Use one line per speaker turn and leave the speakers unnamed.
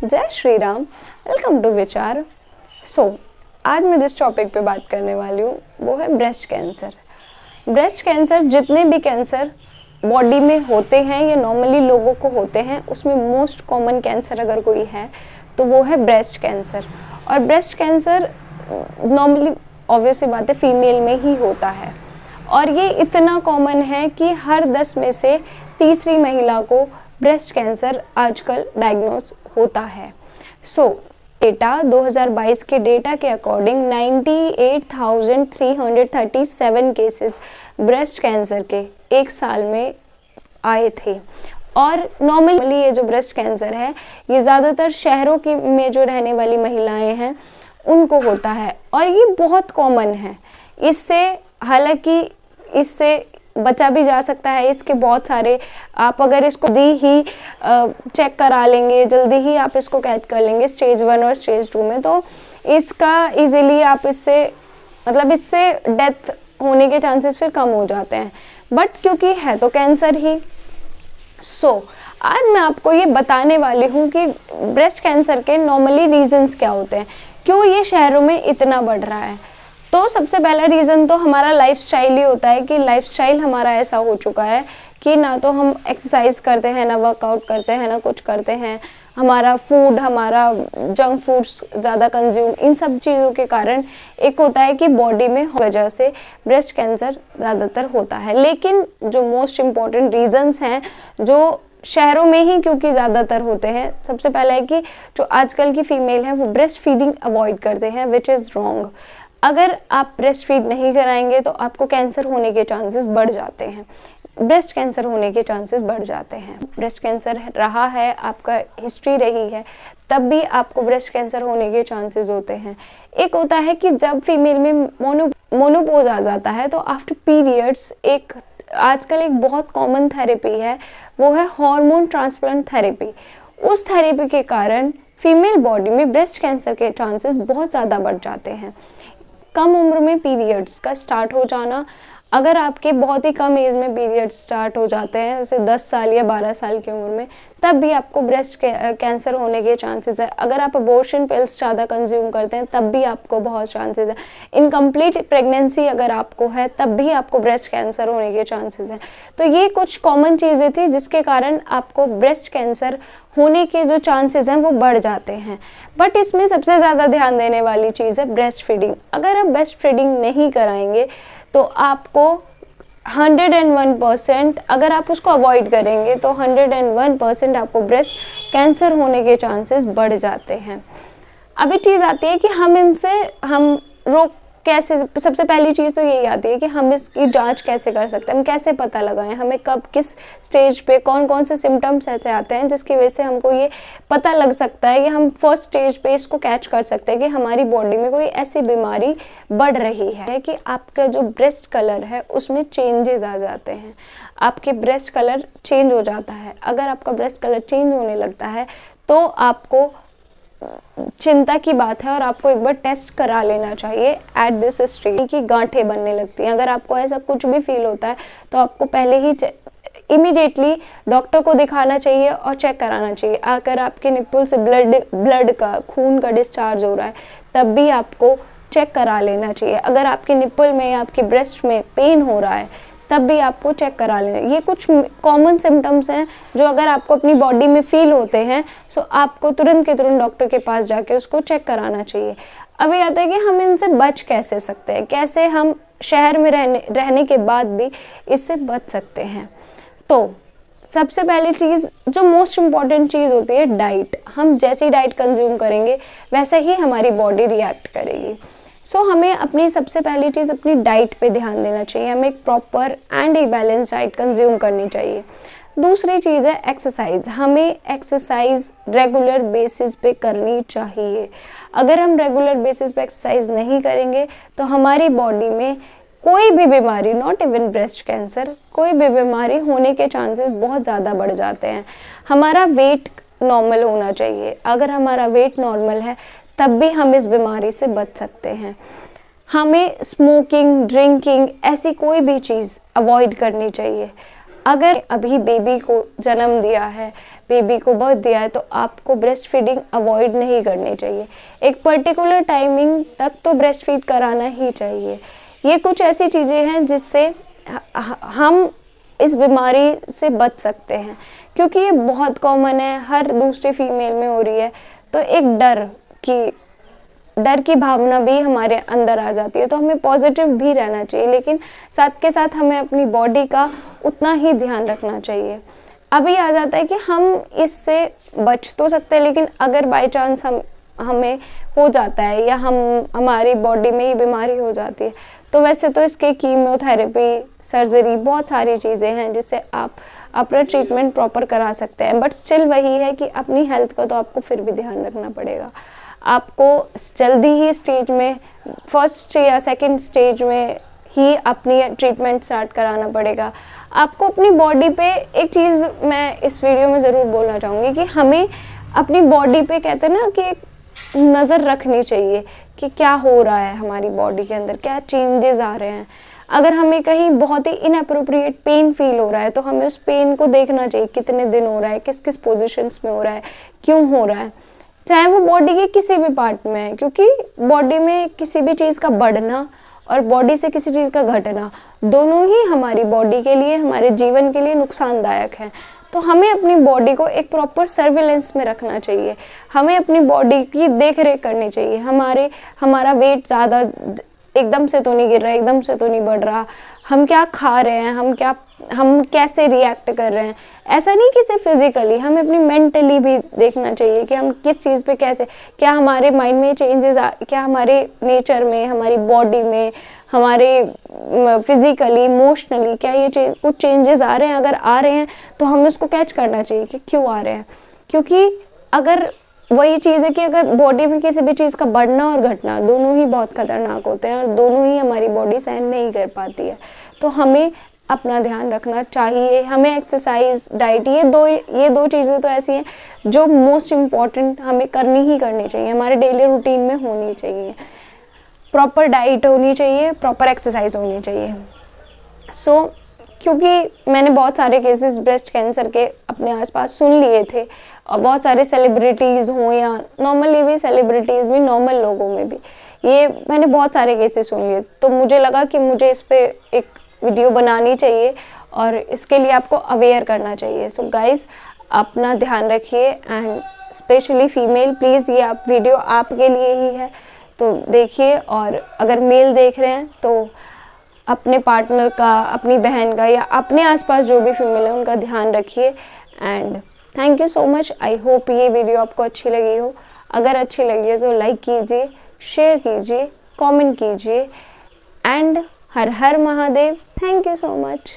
जय Shri Ram. Welcome to विचार। आज मैं जिस टॉपिक पे बात करने वाली हूँ वो है ब्रेस्ट कैंसर। ब्रेस्ट कैंसर, जितने भी कैंसर बॉडी में होते हैं या नॉर्मली लोगों को होते हैं, उसमें मोस्ट कॉमन कैंसर अगर कोई है तो वो है ब्रेस्ट कैंसर। और ब्रेस्ट कैंसर नॉर्मली ऑब्वियसली बात है फीमेल में ही होता है, और ये इतना कॉमन है कि हर 10 में से तीसरी महिला को ब्रेस्ट कैंसर आजकल डायग्नोज होता है। डेटा 2022 के डेटा के अकॉर्डिंग 98,337 केसेस ब्रेस्ट कैंसर के एक साल में आए थे। और नॉर्मली ये जो ब्रेस्ट कैंसर है ये ज़्यादातर शहरों की में जो रहने वाली महिलाएं हैं उनको होता है, और ये बहुत कॉमन है। हालांकि इससे बचा भी जा सकता है। इसके बहुत सारे, आप अगर इसको जल्दी ही चेक करा लेंगे, जल्दी ही आप इसको कैच कर लेंगे स्टेज 1 और स्टेज 2 में, तो इसका इजीली आप इससे डेथ होने के चांसेस फिर कम हो जाते हैं। बट क्योंकि है तो कैंसर ही, आज मैं आपको ये बताने वाली हूँ कि ब्रेस्ट कैंसर के नॉर्मली रीजंस क्या होते हैं, क्यों ये शहरों में इतना बढ़ रहा है। तो सबसे पहला रीज़न तो हमारा लाइफस्टाइल ही होता है कि लाइफस्टाइल हमारा ऐसा हो चुका है कि ना तो हम एक्सरसाइज करते हैं, ना वर्कआउट करते हैं, ना कुछ करते हैं। हमारा जंक फूड्स ज़्यादा कंज्यूम, इन सब चीज़ों के कारण एक होता है कि बॉडी में वजह से ब्रेस्ट कैंसर ज़्यादातर होता है। लेकिन जो मोस्ट इम्पॉर्टेंट रीजंस हैं जो शहरों में ही क्योंकि ज़्यादातर होते हैं, सबसे पहला है कि जो आजकल की फीमेल हैं वो ब्रेस्ट फीडिंग अवॉइड करते हैं, विच इज़ रॉन्ग। अगर आप ब्रेस्ट फीड नहीं कराएंगे तो आपको कैंसर होने के चांसेस बढ़ जाते हैं, ब्रेस्ट कैंसर होने के चांसेस बढ़ जाते हैं। ब्रेस्ट कैंसर रहा है, आपका हिस्ट्री रही है, तब भी आपको ब्रेस्ट कैंसर होने के चांसेस होते हैं। एक होता है कि जब फीमेल में मोनोपोज आ जाता है तो आफ्टर पीरियड्स आजकल एक बहुत कॉमन थेरेपी है, वो है हार्मोन ट्रांसप्लांट थेरेपी। उस थेरेपी के कारण फीमेल बॉडी में ब्रेस्ट कैंसर के चांसेस बहुत ज़्यादा बढ़ जाते हैं। कम उम्र में पीरियड्स का स्टार्ट हो जाना, अगर आपके बहुत ही कम एज में पीरियड्स स्टार्ट हो जाते हैं, जैसे 10 साल या 12 साल की उम्र में, तब भी आपको ब्रेस्ट कैंसर होने के चांसेस है। अगर आप अबॉर्शन पिल्स ज़्यादा कंज्यूम करते हैं तब भी आपको बहुत चांसेस है। इनकम्प्लीट प्रेगनेंसी अगर आपको है तब भी आपको ब्रेस्ट कैंसर होने के चांसेस हैं। तो ये कुछ कॉमन चीज़ें थी जिसके कारण आपको ब्रेस्ट कैंसर होने के जो चांसेस हैं वो बढ़ जाते हैं। बट इसमें सबसे ज़्यादा ध्यान देने वाली चीज़ है ब्रेस्ट फीडिंग। अगर आप ब्रेस्ट फीडिंग नहीं कराएंगे तो आपको 101%, अगर आप उसको अवॉइड करेंगे तो 101% आपको ब्रेस्ट कैंसर होने के चांसेस बढ़ जाते हैं। अभी चीज़ आती है कि हम रोक कैसे। सबसे पहली चीज़ तो यही आती है कि हम इसकी जांच कैसे कर सकते हैं, हम कैसे पता लगाएं, हमें कब किस स्टेज पे कौन कौन से सिम्टम्स ऐसे आते हैं जिसकी वजह से हमको ये पता लग सकता है कि हम फर्स्ट स्टेज पे इसको कैच कर सकते हैं कि हमारी बॉडी में कोई ऐसी बीमारी बढ़ रही है कि आपका जो ब्रेस्ट कलर है उसमें चेंजेस आ जाते हैं, आपके ब्रेस्ट कलर चेंज हो जाता है। अगर आपका ब्रेस्ट कलर चेंज होने लगता है तो आपको चिंता की बात है और आपको एक बार टेस्ट करा लेना चाहिए एट दिस स्टेज की गांठें बनने लगती हैं। अगर आपको ऐसा कुछ भी फील होता है तो आपको पहले ही इमीडिएटली डॉक्टर को दिखाना चाहिए और चेक कराना चाहिए। अगर आपके निप्पल से खून का डिस्चार्ज हो रहा है तब भी आपको चेक करा लेना चाहिए। अगर आपके निप्पल में या आपके ब्रेस्ट में पेन हो रहा है तब भी आपको चेक करा लेना। ये कुछ कॉमन सिम्टम्स हैं जो अगर आपको अपनी बॉडी में फील होते हैं तो आपको तुरंत के तुरंत डॉक्टर के पास जाके उसको चेक कराना चाहिए। अभी आता है कि हम इनसे बच कैसे सकते हैं, कैसे हम शहर में रहने के बाद भी इससे बच सकते हैं। तो सबसे पहली चीज़, जो मोस्ट इम्पॉर्टेंट चीज़ होती है डाइट। हम जैसी डाइट कंज्यूम करेंगे वैसे ही हमारी बॉडी रिएक्ट करेगी। हमें अपनी सबसे पहली चीज़ अपनी डाइट पे ध्यान देना चाहिए। हमें एक प्रॉपर एंड एक बैलेंस डाइट कंज्यूम करनी चाहिए। दूसरी चीज़ है एक्सरसाइज। हमें एक्सरसाइज रेगुलर बेसिस पे करनी चाहिए। अगर हम रेगुलर बेसिस पे एक्सरसाइज नहीं करेंगे तो हमारी बॉडी में कोई भी बीमारी, नॉट इवन ब्रेस्ट कैंसर, कोई भी बीमारी होने के चांसेस बहुत ज़्यादा बढ़ जाते हैं। हमारा वेट नॉर्मल होना चाहिए। अगर हमारा वेट नॉर्मल है तब भी हम इस बीमारी से बच सकते हैं। हमें स्मोकिंग, ड्रिंकिंग, ऐसी कोई भी चीज़ अवॉइड करनी चाहिए। अगर अभी बेबी को जन्म दिया है, बेबी को बर्थ दिया है तो आपको ब्रेस्ट फीडिंग अवॉइड नहीं करनी चाहिए। एक पर्टिकुलर टाइमिंग तक तो ब्रेस्ट फीड कराना ही चाहिए। ये कुछ ऐसी चीज़ें हैं जिससे हम इस बीमारी से बच सकते हैं, क्योंकि ये बहुत कॉमन है, हर दूसरी फीमेल में हो रही है। तो एक डर की भावना भी हमारे अंदर आ जाती है। तो हमें पॉजिटिव भी रहना चाहिए, लेकिन साथ के साथ हमें अपनी बॉडी का उतना ही ध्यान रखना चाहिए। अभी आ जाता है कि हम इससे बच तो सकते हैं, लेकिन अगर बाय चांस हमें हो जाता है या हमारी बॉडी में ये बीमारी हो जाती है, तो वैसे तो इसके कीमोथेरेपी, सर्जरी, बहुत सारी चीज़ें हैं जिससे आप अपना ट्रीटमेंट प्रॉपर करा सकते हैं। बट स्टिल वही है कि अपनी हेल्थ का तो आपको फिर भी ध्यान रखना पड़ेगा। आपको जल्दी ही स्टेज में, फर्स्ट या सेकंड स्टेज में ही अपनी ट्रीटमेंट स्टार्ट कराना पड़ेगा। आपको अपनी बॉडी पे एक चीज़ मैं इस वीडियो में ज़रूर बोलना चाहूँगी कि हमें अपनी बॉडी पे, कहते हैं ना कि एक नज़र रखनी चाहिए कि क्या हो रहा है हमारी बॉडी के अंदर, क्या चेंजेस आ रहे हैं। अगर हमें कहीं बहुत ही इनअप्रोप्रिएट पेन फील हो रहा है तो हमें उस पेन को देखना चाहिए, कितने दिन हो रहा है, किस किस पोजीशंस में हो रहा है, क्यों हो रहा है, चाहे वो बॉडी के किसी भी पार्ट में है। क्योंकि बॉडी में किसी भी चीज़ का बढ़ना और बॉडी से किसी चीज़ का घटना, दोनों ही हमारी बॉडी के लिए, हमारे जीवन के लिए नुकसानदायक है। तो हमें अपनी बॉडी को एक प्रॉपर सर्विलेंस में रखना चाहिए। हमें अपनी बॉडी की देख रेख करनी चाहिए। हमारा वेट ज़्यादा एकदम से तो नहीं गिर रहा, एकदम से तो नहीं बढ़ रहा, हम क्या खा रहे हैं, हम कैसे रिएक्ट कर रहे हैं। ऐसा नहीं कि सिर्फ फिजिकली, हमें अपनी मेंटली भी देखना चाहिए कि हम किस चीज़ पे कैसे, क्या हमारे माइंड में चेंजेस, क्या हमारे नेचर में, हमारी बॉडी में, हमारे फिजिकली, इमोशनली क्या ये कुछ चेंजेस आ रहे हैं। अगर आ रहे हैं तो हमें उसको कैच करना चाहिए कि क्यों आ रहे हैं। क्योंकि अगर वही चीज़ है कि अगर बॉडी में किसी भी चीज़ का बढ़ना और घटना दोनों ही बहुत खतरनाक होते हैं और दोनों ही हमारी बॉडी सहन नहीं कर पाती है, तो हमें अपना ध्यान रखना चाहिए। हमें एक्सरसाइज, डाइट, ये दो चीज़ें तो ऐसी हैं जो मोस्ट इम्पॉर्टेंट हमें करनी ही करनी चाहिए, हमारे डेली रूटीन में होनी चाहिए। प्रॉपर डाइट होनी चाहिए, प्रॉपर एक्सरसाइज होनी चाहिए। क्योंकि मैंने बहुत सारे केसेस ब्रेस्ट कैंसर के अपने आसपास सुन लिए थे, और बहुत सारे सेलिब्रिटीज़ हों या नॉर्मली भी सेलिब्रिटीज़ भी, नॉर्मल लोगों में भी, ये मैंने बहुत सारे केसेस सुन लिए। तो मुझे लगा कि मुझे इस पे एक वीडियो बनानी चाहिए और इसके लिए आपको अवेयर करना चाहिए। सो गाइज़, अपना ध्यान रखिए, एंड स्पेशली फीमेल, प्लीज़ ये वीडियो आपके लिए ही है, तो देखिए। और अगर मेल देख रहे हैं तो अपने पार्टनर का, अपनी बहन का, या अपने आसपास जो भी फीमेल है उनका ध्यान रखिए। And thank you so much. I hope ये वीडियो आपको अच्छी लगी हो। अगर अच्छी लगी है तो लाइक कीजिए, शेयर कीजिए, कमेंट कीजिए, and her her Mahadev. Thank you so much.